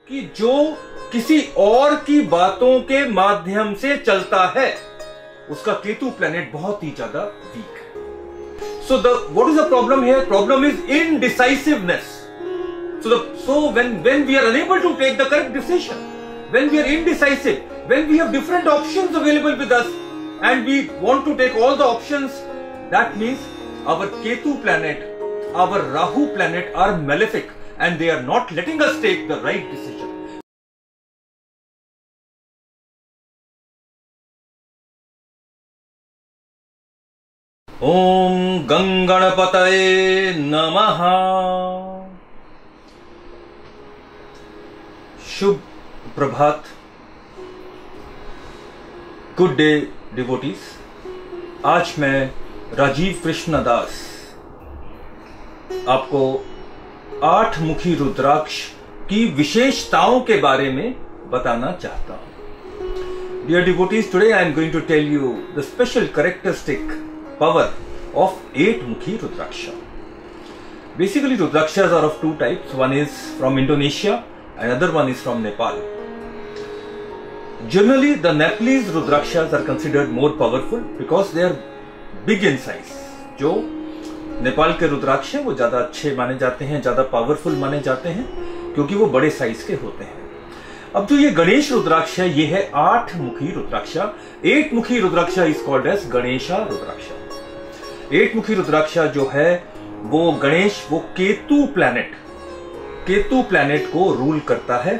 कि जो किसी और की बातों के माध्यम से चलता है उसका केतु प्लैनेट बहुत ही ज्यादा वीक है। So what is the problem here? Problem is indecisiveness. So when we are unable to take the correct decision, when we are indecisive, when we have different options available with us and we want to take all the options, that means our Ketu planet, our Rahu planet are malefic and they are not letting us take the right decision. Om Ganganapataye Namaha। Shubh Prabhat, good day devotees. आज मैं राजीव कृष्ण दास आपको 8 मुखी रुद्राक्ष की विशेषताओं के बारे में बताना चाहता हूं। Dear devotees, today I am going to tell you the special characteristic power of 8 mukhi rudraksha. Basically rudrakshas are of 2 types. One is from Indonesia, another one is from Nepal. Generally, the Nepalese Rudrakshas are considered more powerful because they are big in size. जो नेपाल के रुद्राक्ष हैं वो ज्यादा अच्छे माने जाते हैं, ज्यादा पावरफुल माने जाते हैं क्योंकि वो बड़े साइज के होते हैं। अब जो ये गणेश रुद्राक्ष है ये है 8 मुखी रुद्राक्ष। 8 मुखी रुद्राक्ष इज कॉल्ड एज गणेशा रुद्राक्ष। 8 मुखी रुद्राक्ष जो है वो गणेश, वो केतु प्लैनेट को रूल करता है।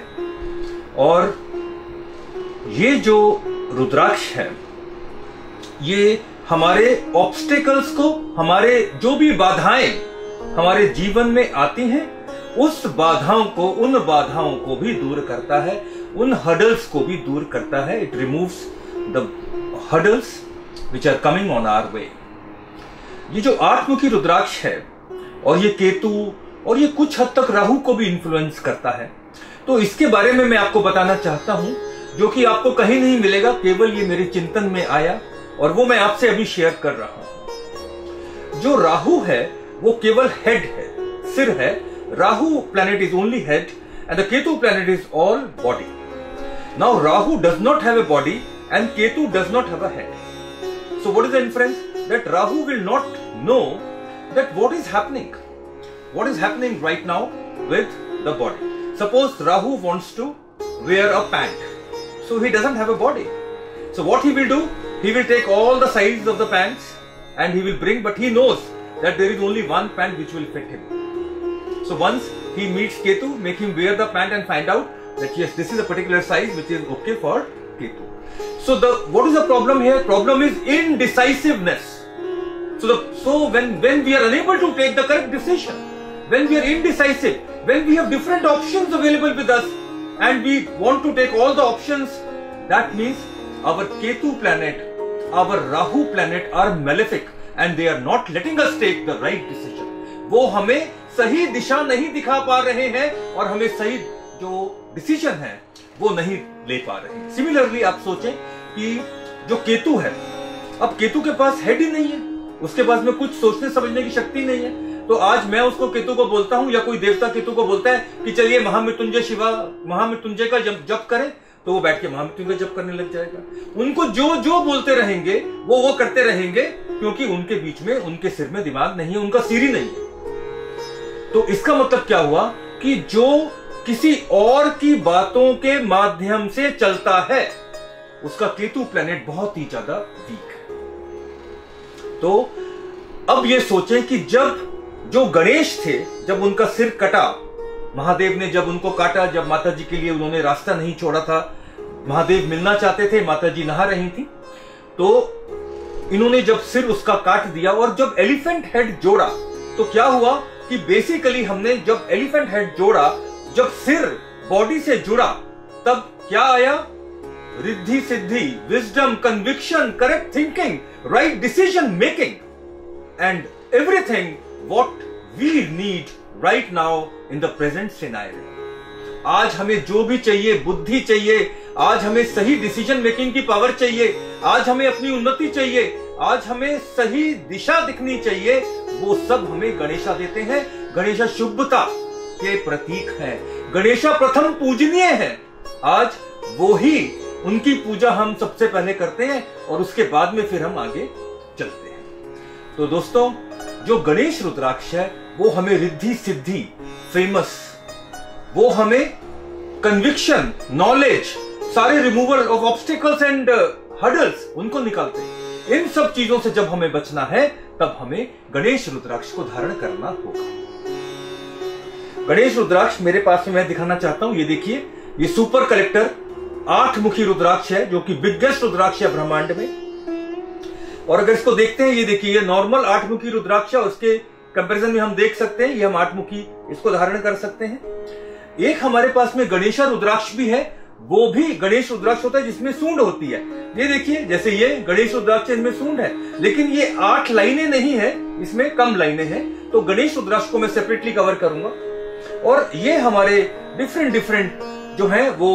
और ये जो रुद्राक्ष है ये हमारे ऑब्स्टेकल्स को, हमारे जो भी बाधाएं हमारे जीवन में आती हैं उस बाधाओं को, उन बाधाओं को भी दूर करता है, उन हर्डल्स को भी दूर करता है। It removes the hurdles which are coming on our way. ये जो 8 मुखी रुद्राक्ष है और ये केतु और ये कुछ हद तक राहु को भी इन्फ्लुएंस करता है, तो इसके बारे में मैं आपको बताना चाहता हूं, जो कि आपको कहीं नहीं मिलेगा, केवल ये मेरे चिंतन में आया और वो मैं आपसे अभी शेयर कर रहा हूं। जो राहु है वो केवल हेड है, सिर है। Rahu planet is only head and the Ketu planet is all body. Now Rahu does not have a body and Ketu does not have a head. So what is the influence? That Rahu will not know that what is happening, what is happening right now with the body. Suppose Rahu wants to wear a pant, so he doesn't have a body. So what he will do? He will take all the sizes of the pants and he will bring, but he knows that there is only one pant which will fit him. So once he meets Ketu, make him wear the pant and find out that yes, this is a particular size which is okay for Ketu. So what is the problem here? Problem is indecisiveness. So when we are unable to take the correct decision, when we are indecisive, when we have different options available with us and we want to take all the options, that means our Ketu planet, our Rahu planet are malefic and they are not letting us take the right decision. वो हमें सही दिशा नहीं दिखा पा रहे हैं और हमें सही जो डिसीजन है वो नहीं ले पा रहे हैं। सिमिलरली आप सोचें कि जो केतु है, अब केतु के पास हेड ही नहीं है, उसके पास में कुछ सोचने समझने की शक्ति नहीं है। तो आज मैं उसको केतु को बोलता हूं या कोई देवता केतु को बोलता है कि चलिए महामृत्युंजय का जप करें, तो वो बैठ के महामृत्युंजय जप करने लग जाएगा। उनको जो बोलते रहेंगे वो करते रहेंगे क्योंकि उनके बीच में, उनके सिर में दिमाग नहीं है, उनका सिर ही नहीं है। तो इसका मतलब क्या हुआ कि जो किसी और की बातों के माध्यम से चलता है उसका केतु प्लैनेट बहुत ही ज्यादा वीक है। तो अब ये सोचें कि जब जो गणेश थे, जब उनका सिर कटा, महादेव ने जब उनको काटा, जब माताजी के लिए उन्होंने रास्ता नहीं छोड़ा था, महादेव मिलना चाहते थे, माताजी नहा रही थी, तो इन्होंने जब सिर उसका काट दिया और जब एलिफेंट हेड जोड़ा तो क्या हुआ कि बेसिकली हमने जब एलिफेंट हेड जोड़ा, जब सिर बॉडी से जुड़ा, तब क्या आया? Riddhi siddhi, wisdom, conviction, correct thinking, right decision making and everything what we need right now in the present scenario. आज हमें जो भी चाहिए, बुद्धि चाहिए, आज हमें सही डिसीजन मेकिंग की पावर चाहिए, आज हमें अपनी उन्नति चाहिए, आज हमें सही दिशा दिखनी चाहिए, वो सब हमें गणेशा देते हैं। गणेशा शुभता, के प्रतीक हैं। गणेशा प्रथम पूजनीय है। आज वो ही उनकी पूजा हम सबसे पहले करते हैं और उसके बाद में फिर हम आगे चलते हैं। तो दोस्तों, जो गणेश रुद्राक्ष है वो हमें रिद्धि सिद्धि, फेमस, वो हमें कन्विक्शन, नॉलेज, सारे removal of obstacles and hurdles उनको निकालते हैं। इन सब चीजों से जब हमें बचना है तब हमें गणेश रुद्राक्ष को धारण करना होगा। गणेश रुद्राक्ष मेरे पास में मैं दिखाना चाहता हूं। ये देखिए, ये सुपर कलेक्टर 8 मुखी रुद्राक्ष है जो कि बिगेस्ट रुद्राक्ष है ब्रह्मांड में। और अगर इसको देखते हैं, ये देखिए, ये नॉर्मल 8 मुखी रुद्राक्ष है और उसके कंपैरिजन में हम देख सकते हैं ये हम 8 मुखी इसको धारण कर सकते हैं। एक हमारे पास में गणेशा रुद्राक्ष भी है, वो भी गणेश रुद्राक्ष होता है जिसमें सूंड होती है। ये देखिए, जैसे ये गणेश रुद्राक्ष इनमें सूंड है, लेकिन ये 8 लाइनें नहीं है, इसमें कम लाइनें हैं। तो गणेश रुद्राक्ष को मैं सेपरेटली कवर करूंगा। और ये हमारे डिफरेंट जो है वो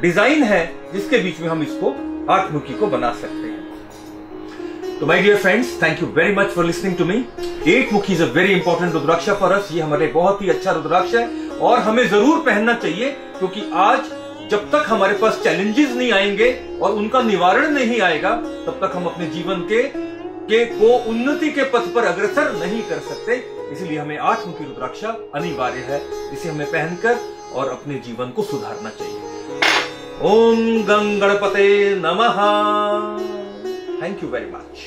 डिजाइन है जिसके बीच में हम इसको 8 मुखी को बना सकते हैं। तो my dear friends, thank you very much for listening to me. 8 मुखी is a very important rudraksha for us. ये हमारे बहुत ही अच्छा रुद्राक्ष है और हमें जरूर पहनना चाहिए, क्योंकि आज जब तक हमारे पास चैलेंजेस नहीं आएंगे और उनका निवारण नहीं आएगा तब तक हम अपने जीवन को उन्नति के पथ पर अग्रसर नहीं कर सकते। इसलिए हमें 8 मुखी रुद्राक्ष अनिवार्य है, इसे हमें पहनकर और अपने जीवन को सुधारना चाहिए। ओम गं गणपते नमः। Thank you very much.